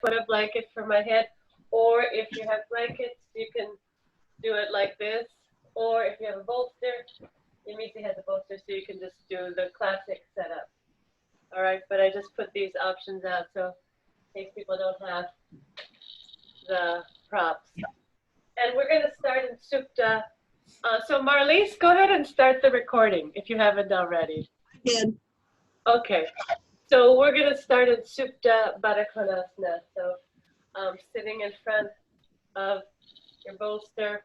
put a blanket for my head, or if you have blankets, you can do it like this, or if you have a bolster, Yamisi has a bolster, so you can just do the classic setup. All right, but I just put these options out so in case people don't have the props. And we're going to start in Supta. So Marlise, go ahead and start the recording if you haven't already. I did. Okay, so we're going to start in Supta Baddhakonasana. So sitting in front of your bolster.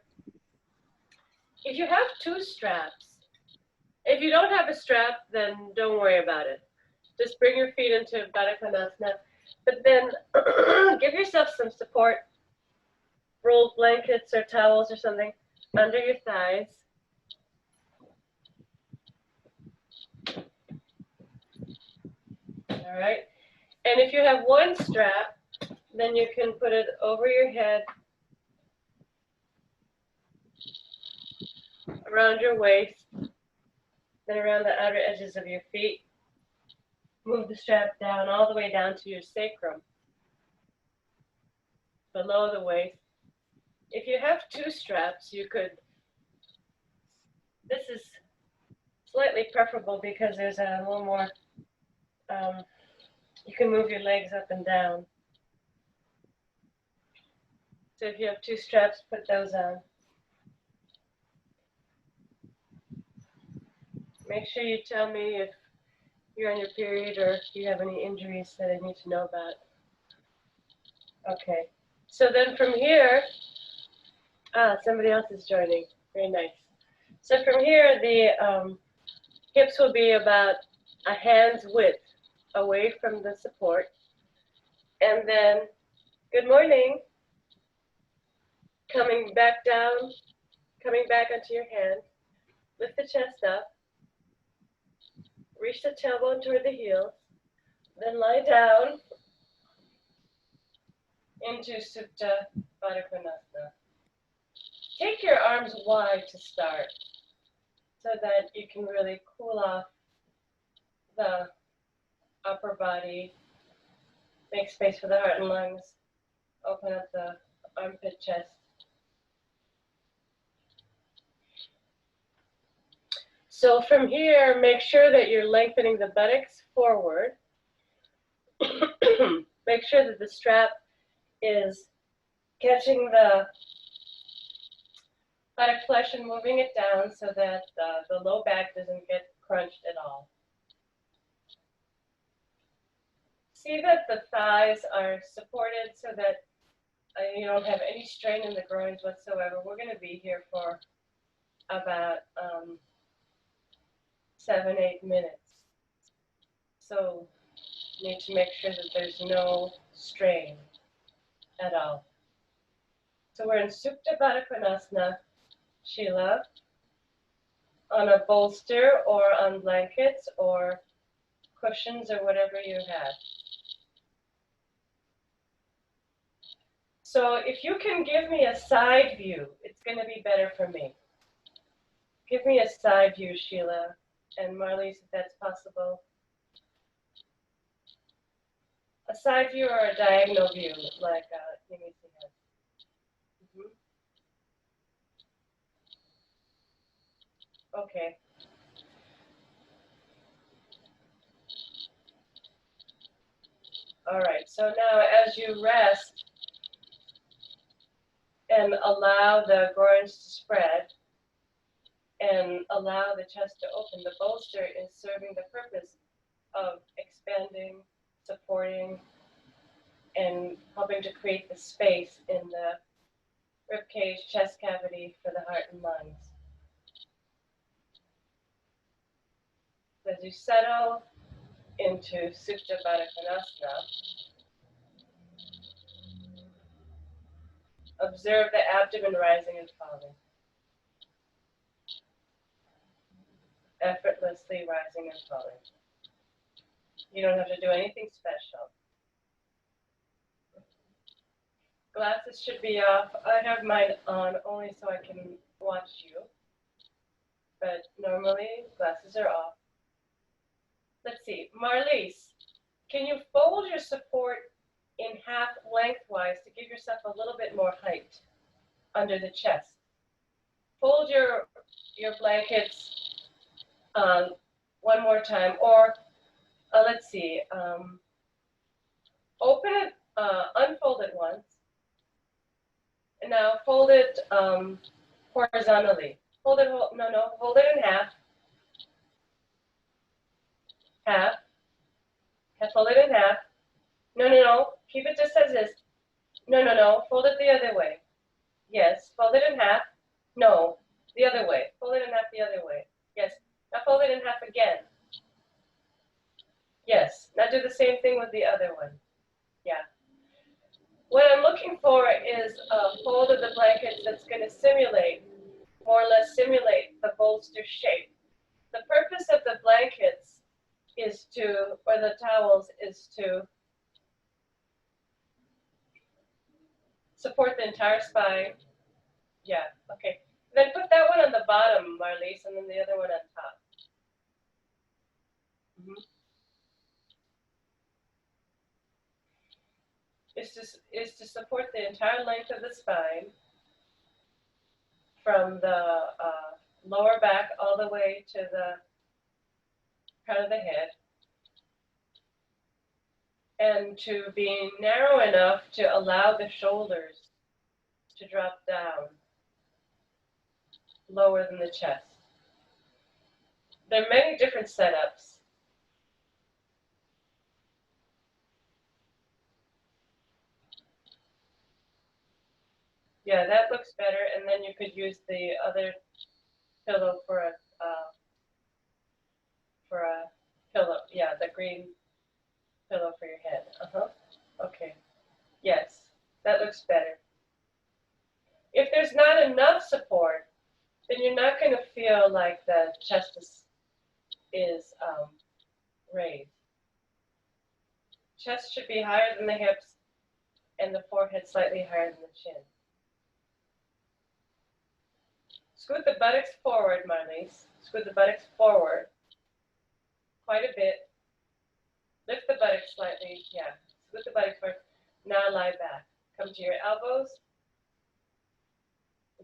If you have two straps, if you don't have a strap, then don't worry about it. Just bring your feet into Baddhakonasana, but then give yourself some support, rolled blankets or towels or something under your thighs. All right, and if you have one strap, then you can put it over your head, around your waist, then around the outer edges of your feet. Move the strap down all the way down to your sacrum, below the waist. If you have two straps, you could, this is slightly preferable because there's a little more, you can move your legs up and down. So if you have two straps, put those on. Make sure you tell me if you're on your period or if you have any injuries that I need to know about. Okay, so then from here, somebody else is joining. Very nice. So from here, the hips will be about a hand's width away from the support. And then, good morning. Coming back down, coming back onto your hand. Lift the chest up. Reach the tailbone toward the heels. Then lie down into Supta Baddhakonasana. Take your arms wide to start so that you can really cool off the upper body, make space for the heart and lungs, open up the armpit chest. So from here, make sure that you're lengthening the buttocks forward. Make sure that the strap is catching the buttock flesh and moving it down so that the low back doesn't get crunched at all. See that the thighs are supported so that you don't have any strain in the groins whatsoever. We're going to be here for about 7-8 minutes. So you need to make sure that there's no strain at all. So we're in Supta Baddhakonasana, Sheila, on a bolster or on blankets or cushions or whatever you have. So if you can give me a side view, it's going to be better for me. Give me a side view, Sheila, and Marlise, if that's possible. A side view or a diagonal view, like Yamisi has. Okay. All right, so now as you rest and allow the groins to spread and allow the chest to open, the bolster is serving the purpose of expanding, supporting, and helping to create the space in the ribcage, chest cavity for the heart and lungs. As you settle into Supta Baddhakonasana, observe the abdomen rising and falling. Effortlessly rising and falling. You don't have to do anything special. Glasses should be off. I have mine on only so I can watch you. But normally, glasses are off. Let's see. Marlise, can you fold your support in half lengthwise to give yourself a little bit more height under the chest. Fold your blankets one more time, or let's see, open it, unfold it once, and now fold it horizontally. Hold it, hold it in half, fold it in half. No, keep it just as is. No, fold it the other way. Yes, fold it in half. No, the other way. Fold it in half the other way. Yes, now fold it in half again. Yes, now do the same thing with the other one. Yeah. What I'm looking for is a fold of the blankets that's going to simulate, more or less simulate the bolster shape. The purpose of the blankets is to, or the towels, is to support the entire spine. Yeah, okay. Then put that one on the bottom, Marlies, and then the other one on top. Is to support the entire length of the spine from the lower back all the way to the crown of the head, and to be narrow enough to allow the shoulders to drop down lower than the chest. There are many different setups. Yeah, that looks better, and then you could use the other pillow for a pillow. Yeah, the green pillow for your head. Okay. Yes, that looks better. If there's not enough support, then you're not going to feel like the chest is raised. Chest should be higher than the hips, and the forehead slightly higher than the chin. Scoot the buttocks forward, Marlies. Scoot the buttocks forward quite a bit. Lift the buttocks slightly. Yeah. Scoot the buttocks forward. Now lie back. Come to your elbows.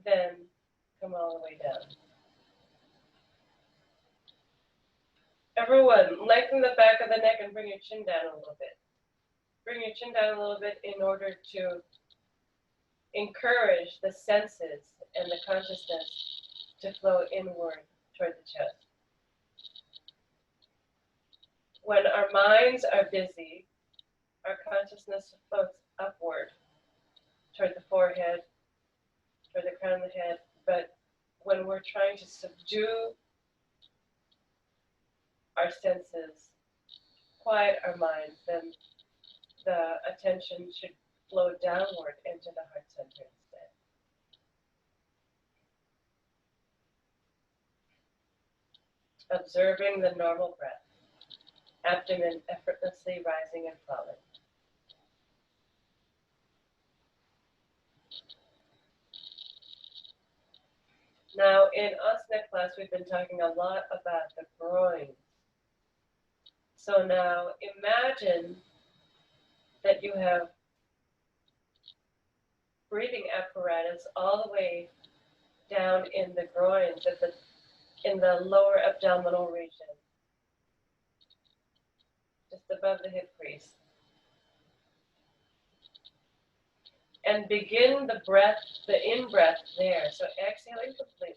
Then come all the way down. Everyone, lengthen the back of the neck and bring your chin down a little bit. Bring your chin down a little bit in order to encourage the senses and the consciousness to flow inward toward the chest. When our minds are busy, our consciousness floats upward toward the forehead, toward the crown of the head. But when we're trying to subdue our senses, quiet our minds, then the attention should flow downward into the heart center instead. Observing the normal breath, abdomen effortlessly rising and falling. Now, in asana class, we've been talking a lot about the groin. So now, imagine that you have breathing apparatus all the way down in the groins, in the lower abdominal region, just above the hip crease. And begin the breath, the in-breath there. So exhaling completely.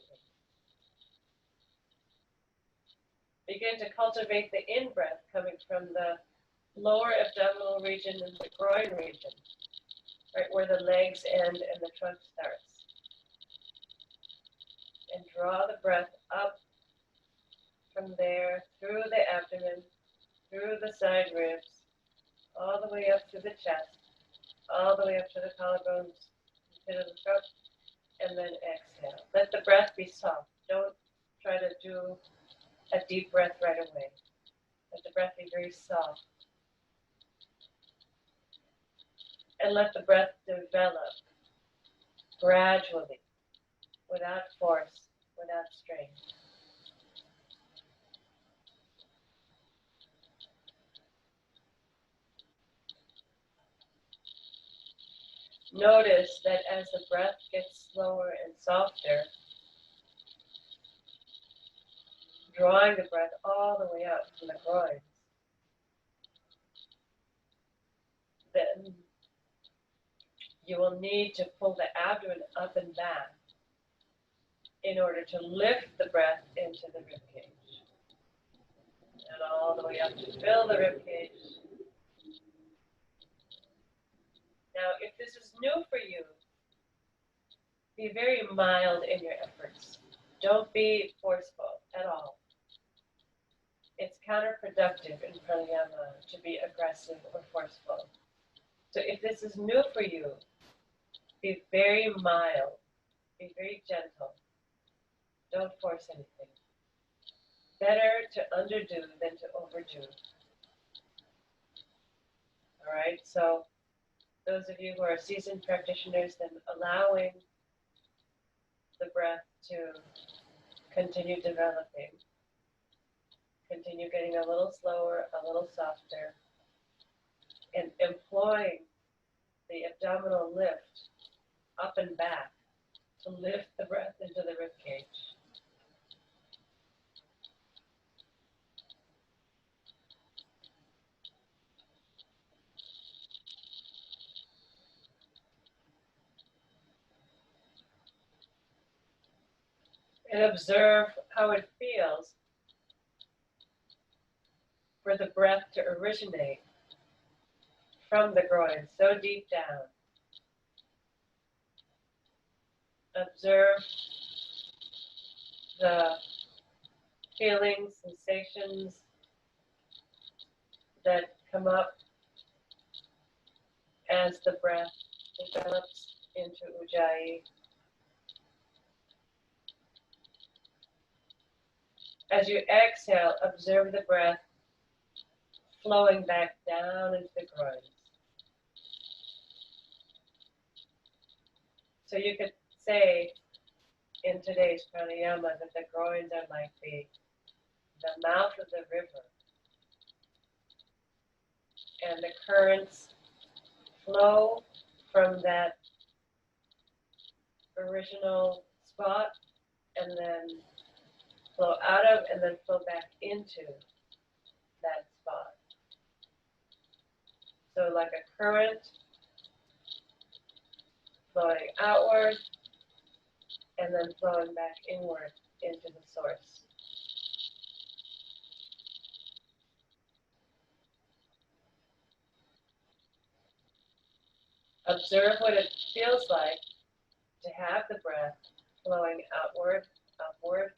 Begin to cultivate the in-breath coming from the lower abdominal region and the groin region, right where the legs end and the trunk starts. And draw the breath up from there, through the abdomen, through the side ribs, all the way up to the chest, all the way up to the collarbones, pit of the throat, and then exhale. Let the breath be soft. Don't try to do a deep breath right away. Let the breath be very soft. And let the breath develop gradually, without force, without strain. notice that as the breath gets slower and softer, drawing the breath all the way up from the groin, then you will need to pull the abdomen up and back in order to lift the breath into the ribcage. And all the way up to fill the ribcage. Now, if this is new for you, be very mild in your efforts. Don't be forceful at all. It's counterproductive in pranayama to be aggressive or forceful. So if this is new for you, be very mild, be very gentle. Don't force anything. Better to underdo than to overdo. All right, so those of you who are seasoned practitioners, then allowing the breath to continue developing, continue getting a little slower, a little softer, and employing the abdominal lift up and back to lift the breath into the ribcage. And observe how it feels for the breath to originate from the groin, so deep down. Observe the feelings, sensations that come up as the breath develops into Ujjayi. As you exhale, observe the breath flowing back down into the groin. So you could say in today's pranayama that the groins are like the mouth of the river, and the currents flow from that original spot and then flow out of and then flow back into that spot. So like a current flowing outward and then flowing back inward into the source. Observe what it feels like to have the breath flowing outward, upward,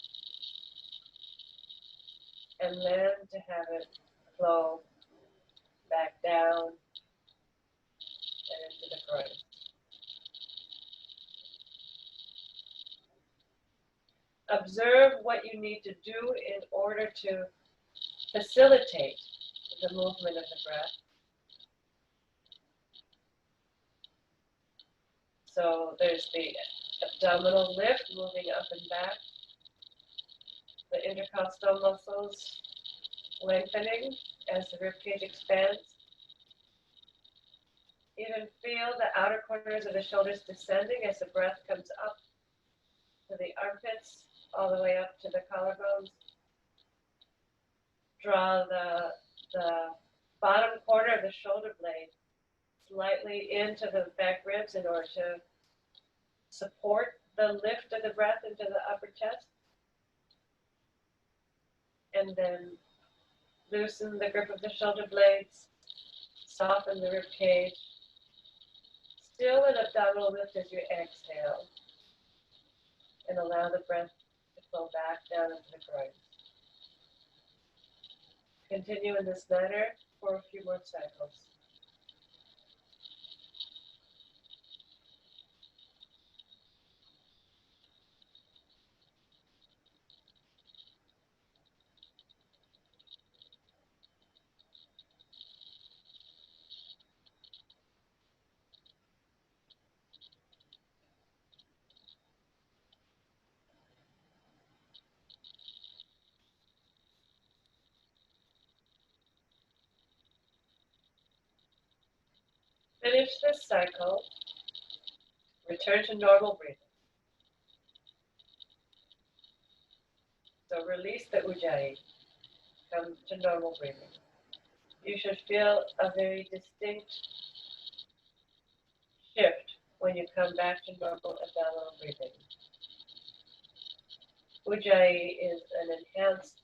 and then to have it flow back down and into the groin. Observe what you need to do in order to facilitate the movement of the breath. So there's the abdominal lift, moving up and back, the intercostal muscles lengthening as the ribcage expands. Even feel the outer corners of the shoulders descending as the breath comes up to the armpits, all the way up to the collarbones. Draw the bottom corner of the shoulder blade slightly into the back ribs in order to support the lift of the breath into the upper chest. And then loosen the grip of the shoulder blades, soften the rib cage. Still an abdominal lift as you exhale, and allow the breath to flow back down into the groin. Continue in this manner for a few more cycles. Finish this cycle Return to normal breathing. So release the Ujjayi. Come to normal breathing. You should feel a very distinct shift when you come back to normal abdominal breathing. Ujjayi is an enhanced,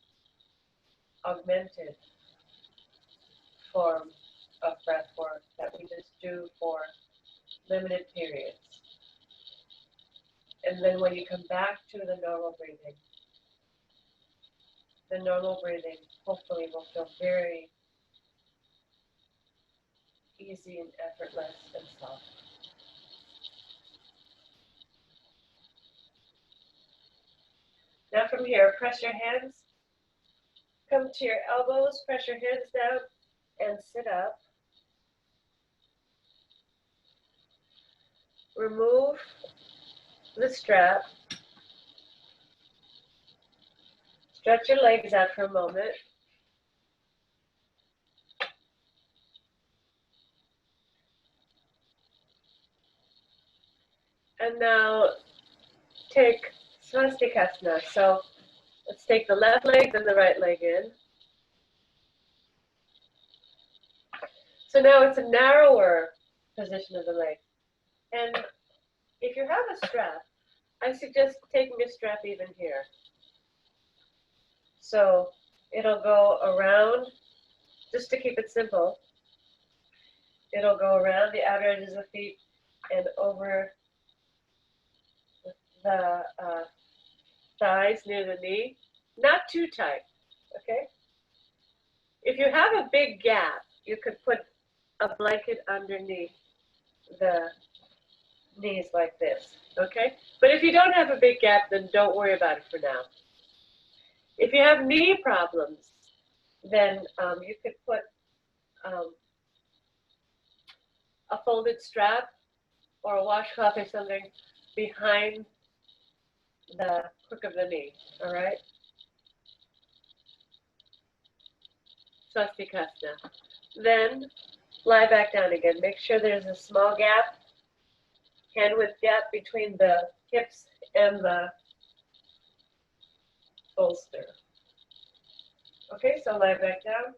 augmented form of breath work that we just do for limited periods. And then when you come back to the normal breathing hopefully will feel very easy and effortless and soft. Now from here, press your hands, come to your elbows, press your hands down, and sit up. Remove the strap. Stretch your legs out for a moment. And now take Svastikasana. So let's take the left leg and the right leg in. So now it's a narrower position of the leg. And if you have a strap, I suggest taking a strap even here. So it'll go around, just to keep it simple, it'll go around the outer edges of the feet and over the thighs near the knee. Not too tight, okay? If you have a big gap, you could put a blanket underneath the knees like this, okay? But if you don't have a big gap, then don't worry about it for now. If you have knee problems, then you could put a folded strap or a washcloth or something behind the crook of the knee, all right? Svastikasana. Then lie back down again. Make sure there's a small gap, hand width gap between the hips and the bolster. Okay, so lie back down.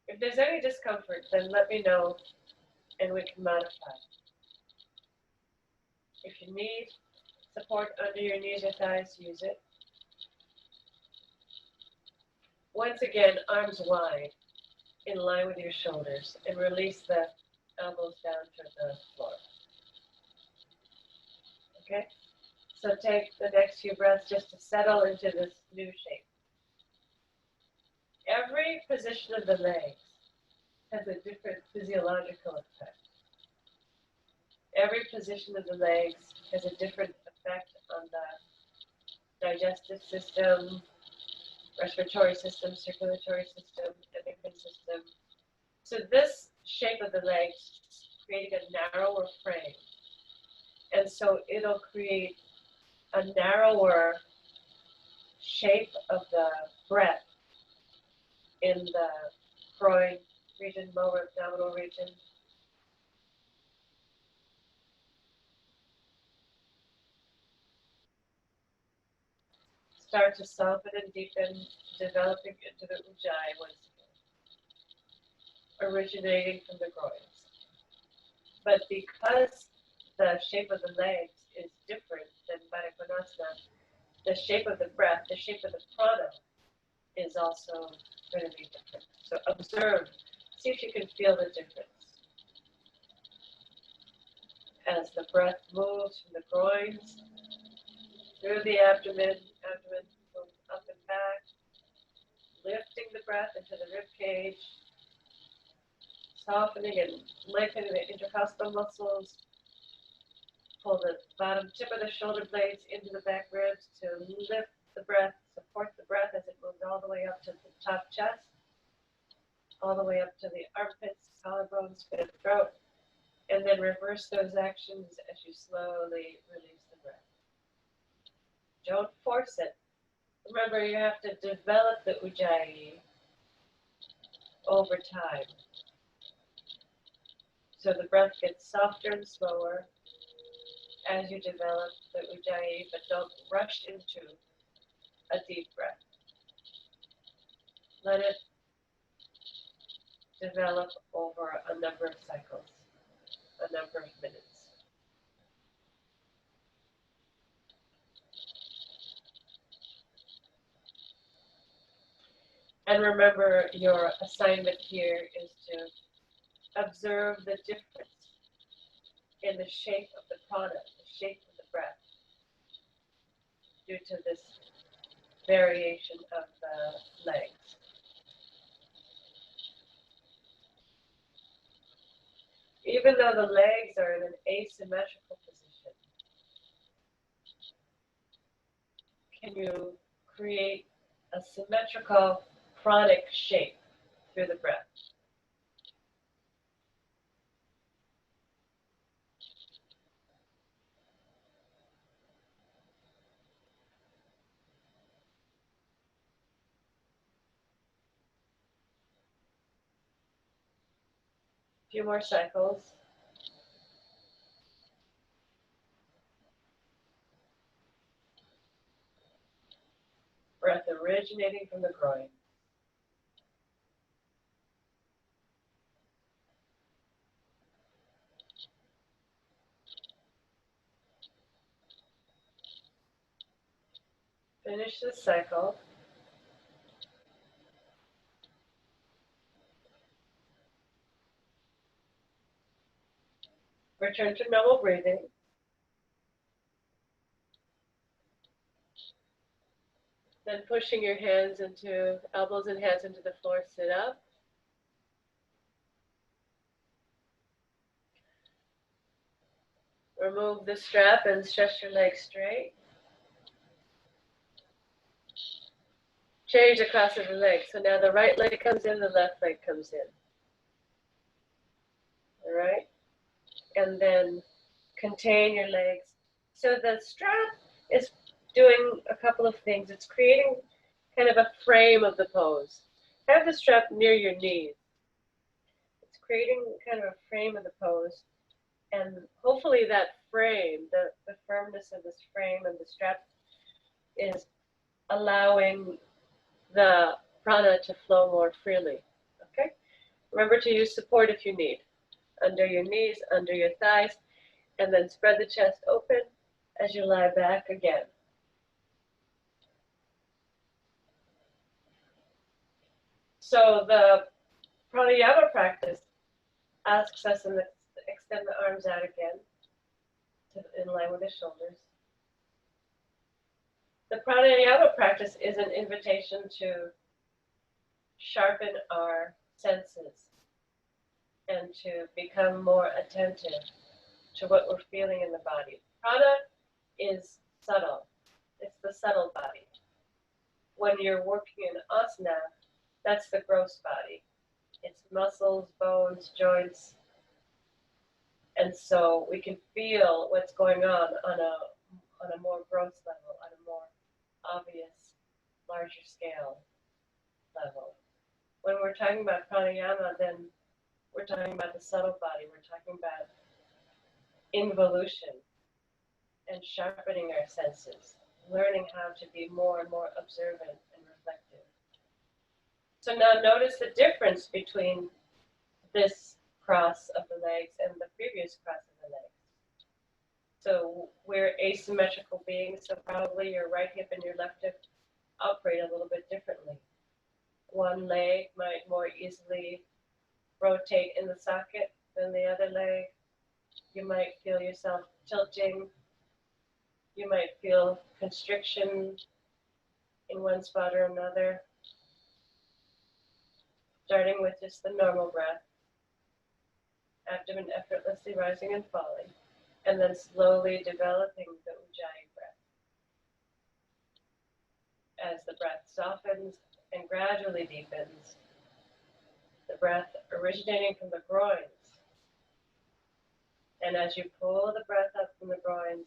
If there's any discomfort, then let me know and we can modify. If you need support under your knees or thighs, use it. Once again, arms wide, in line with your shoulders, and release the elbows down to the floor. Okay? So take the next few breaths just to settle into this new shape. Every position of the legs has a different physiological effect. Every position of the legs has a different effect on the digestive system, respiratory system, circulatory system, endocrine system. So this shape of the legs creating a narrower frame. And so it'll create a narrower shape of the breath in the groin region, lower abdominal region. Start to soften and deepen, developing into the Ujjayi once again, originating from the groins. But because the shape of the legs is different than Baddhakonasana, the shape of the breath, the shape of the prana is also going to be different. So observe, see if you can feel the difference. As the breath moves from the groins through the abdomen moves up and back, lifting the breath into the rib cage, softening and lengthening the intercostal muscles. Pull the bottom tip of the shoulder blades into the back ribs to lift the breath, support the breath as it moves all the way up to the top chest, all the way up to the armpits, collarbones, spit, throat, and then reverse those actions as you slowly release the breath. Don't force it. Remember, you have to develop the Ujjayi over time. So the breath gets softer and slower, as you develop the Ujjayi, but don't rush into a deep breath. Let it develop over a number of cycles, a number of minutes. And remember, your assignment here is to observe the difference in the shape of the prana, the shape of the breath, due to this variation of the legs. Even though the legs are in an asymmetrical position, can you create a symmetrical pranic shape through the breath? A few more cycles. Breath originating from the groin. Finish this cycle. Return to normal breathing. Then pushing your hands into, elbows and hands into the floor, sit up. Remove the strap and stretch your legs straight. Change the cross of the legs. So now the right leg comes in, the left leg comes in. All right? And then contain your legs. So the strap is doing a couple of things. It's creating kind of a frame of the pose. Have the strap near your knees. It's creating kind of a frame of the pose. And hopefully that frame, the firmness of this frame and the strap is allowing the prana to flow more freely. Okay? Remember to use support if you need. Under your knees, under your thighs, and then spread the chest open as you lie back again. So the pranayama practice asks us to extend the arms out again, in line with the shoulders. The pranayama practice is an invitation to sharpen our senses and to become more attentive to what we're feeling in the body. Prana is subtle. It's the subtle body. When you're working in asana, that's the gross body. It's muscles, bones, joints. And so we can feel what's going on a more gross level, on a more obvious, larger scale level. When we're talking about pranayama, then we're talking about the subtle body. We're talking about involution and sharpening our senses, learning how to be more and more observant and reflective. So now notice the difference between this cross of the legs and the previous cross of the legs. So we're asymmetrical beings, so probably your right hip and your left hip operate a little bit differently. One leg might more easily rotate in the socket than the other leg. You might feel yourself tilting. You might feel constriction in one spot or another. Starting with just the normal breath. Abdomen effortlessly rising and falling. And then slowly developing the Ujjayi breath. As the breath softens and gradually deepens, the breath originating from the groins. And as you pull the breath up from the groins,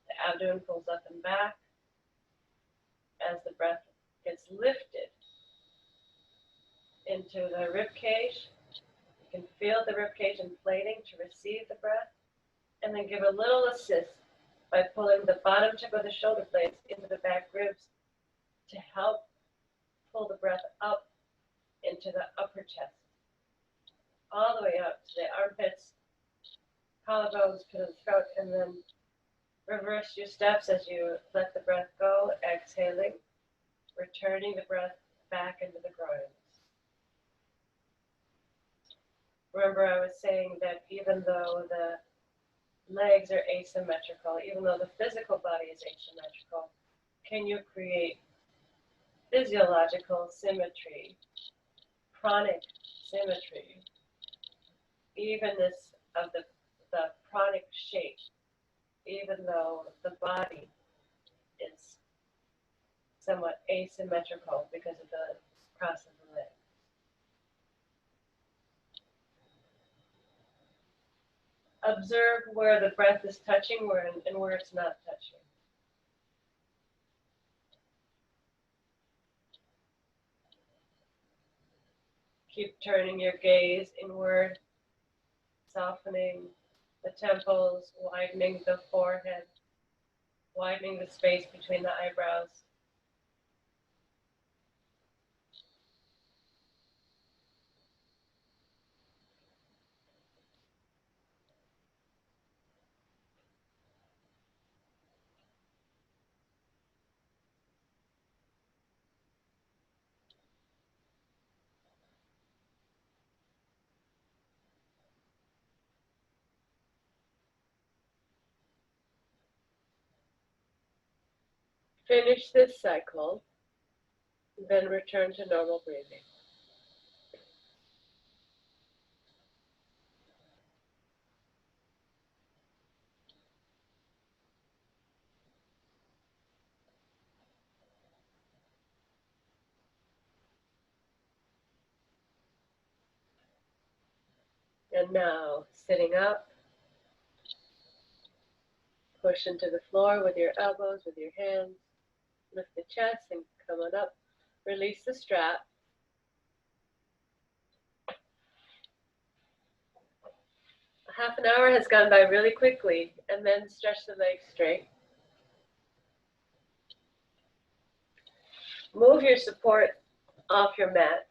the abdomen pulls up and back. As the breath gets lifted into the rib cage, you can feel the rib cage inflating to receive the breath, and then give a little assist by pulling the bottom tip of the shoulder blades into the back ribs to help pull the breath up into the upper chest, all the way up to the armpits, collarbones, to the throat, and then reverse your steps as you let the breath go, exhaling, returning the breath back into the groins. Remember, I was saying that even though the legs are asymmetrical, even though the physical body is asymmetrical, can you create physiological symmetry, pranic symmetry, evenness of the pranic shape, even though the body is somewhat asymmetrical because of the cross of the leg. Observe where the breath is touching and where it's not touching. Keep turning your gaze inward, softening the temples, widening the forehead, widening the space between the eyebrows. Finish this cycle, then return to normal breathing. And now, sitting up, push into the floor with your elbows, with your hands. Lift the chest and come on up. Release the strap. Half an hour has gone by really quickly, and then stretch the legs straight. Move your support off your mat.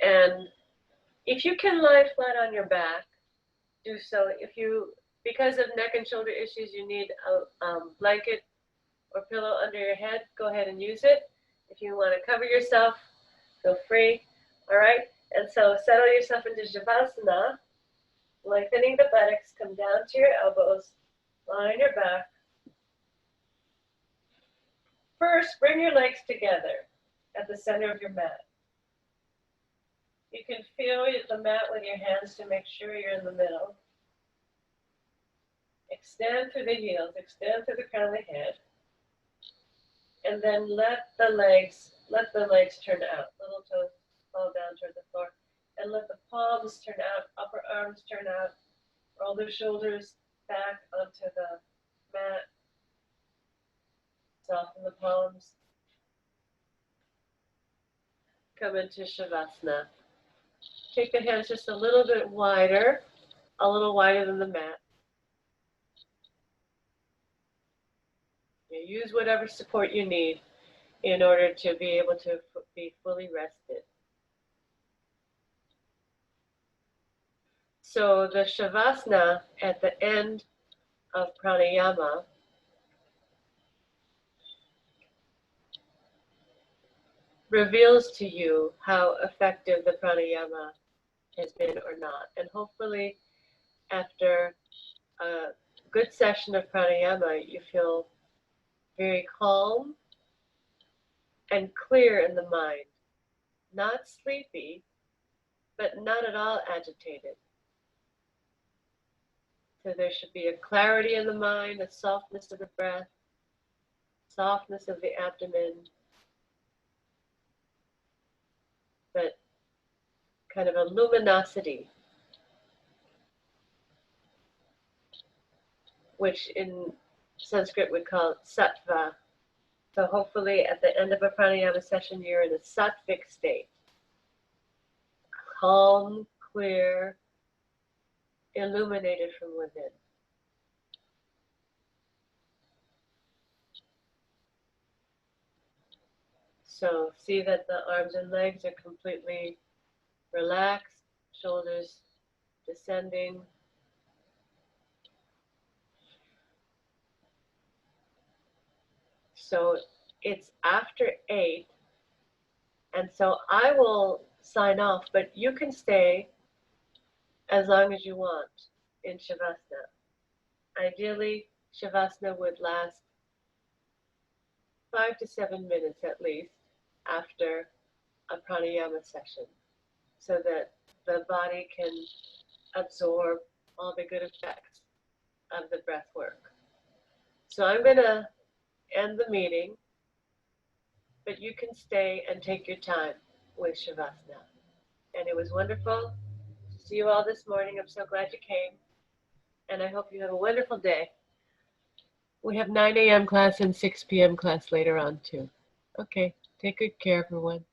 And if you can lie flat on your back, do so. If you, because of neck and shoulder issues, you need a blanket or pillow under your head, go ahead and use it. If you want to cover yourself, feel free. All right? And so settle yourself into Shavasana, lengthening the buttocks, come down to your elbows, lie on your back. First, bring your legs together at the center of your mat. You can feel the mat with your hands to make sure you're in the middle. Extend through the heels, extend through the crown of the head. And then let the legs turn out. Little toes fall down toward the floor. And let the palms turn out, upper arms turn out. Roll the shoulders back onto the mat. Soften the palms. Come into Shavasana. Take the hands just a little bit wider than the mat. You use whatever support you need in order to be able to be fully rested. So the Shavasana at the end of Pranayama reveals to you how effective the Pranayama has been or not. And hopefully after a good session of Pranayama, you feel very calm and clear in the mind. Not sleepy, but not at all agitated. So there should be a clarity in the mind, a softness of the breath, softness of the abdomen, but kind of a luminosity, which in Sanskrit we call sattva. So hopefully at the end of a pranayama session, you're in a sattvic state. Calm, clear, illuminated from within. So see that the arms and legs are completely relaxed, shoulders descending. So it's after 8, and so I will sign off, but you can stay as long as you want in Shavasana. Ideally, Shavasana would last 5 to 7 minutes at least after a pranayama session, so that the body can absorb all the good effects of the breath work. So I'm going to end the meeting, but you can stay and take your time with Shavasana. And it was wonderful to see you all this morning. I'm so glad you came, and I hope you have a wonderful day. We have 9 a.m. class and 6 p.m. class later on too. Okay, take good care, everyone.